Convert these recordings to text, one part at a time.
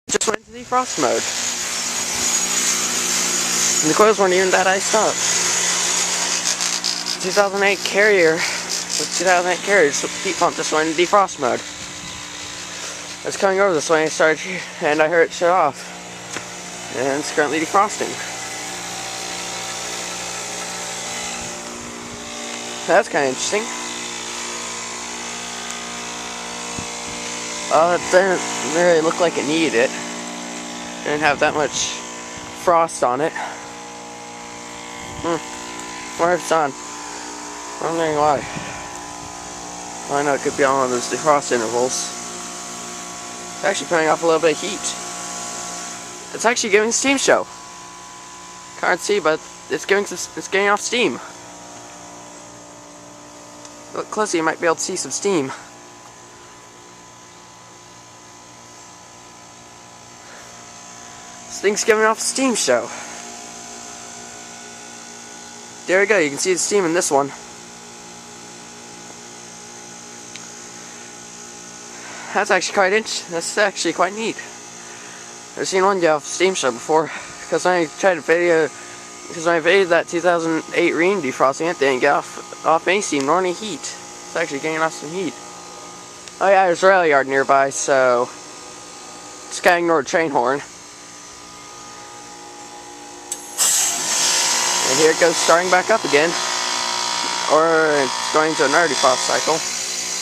just went into defrost mode. And the coils weren't even that iced up. 2008 Carrier, with 2008 Carrier heat pump just went into defrost mode. I was coming over this way and started, and I heard it shut off. And it's currently defrosting. That's kind of interesting. It didn't really look like it needed it. Didn't have that much frost on it. Wonder if it's on. I'm wondering why. I know it could be on one of those defrost intervals. It's actually putting off a little bit of heat. It's actually giving a steam show. Can't see, but it's getting off steam. Look closely, you might be able to see some steam. This thing's giving off a steam show. There we go, you can see the steam in this one. That's actually quite neat. I've seen one get off a steam show before, because when I videoed that 2008 Reen defrosting, it didn't get off any steam nor any heat. It's actually getting off some heat. Oh yeah, there's a rail yard nearby, so just gotta ignore the train horn. And here it goes, starting back up again, or it's going to another defrost cycle.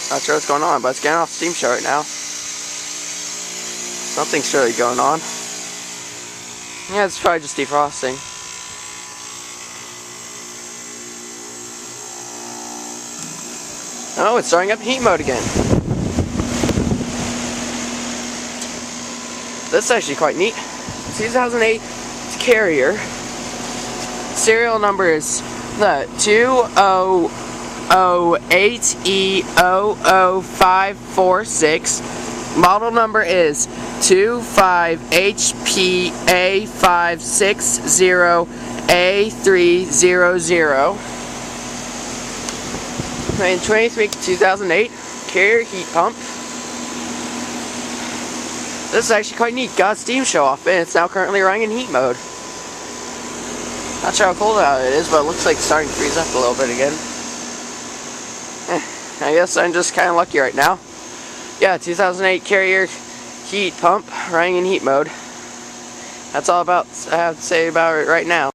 Not sure what's going on, but it's getting off steam show right now. Something's surely going on. Yeah, it's probably just defrosting. Oh, it's starting up heat mode again. This is actually quite neat. 2008 Carrier. Serial number is 2008E00546. Model number is 25HPA560A300. In 23, 2008 Carrier heat pump. This is actually quite neat. Got a steam show off, and it's now currently running in heat mode. Not sure how cold out it is, but it looks like it's starting to freeze up a little bit again. I guess I'm just kind of lucky right now. Yeah, 2008 Carrier heat pump running in heat mode. That's all I have to say about it right now.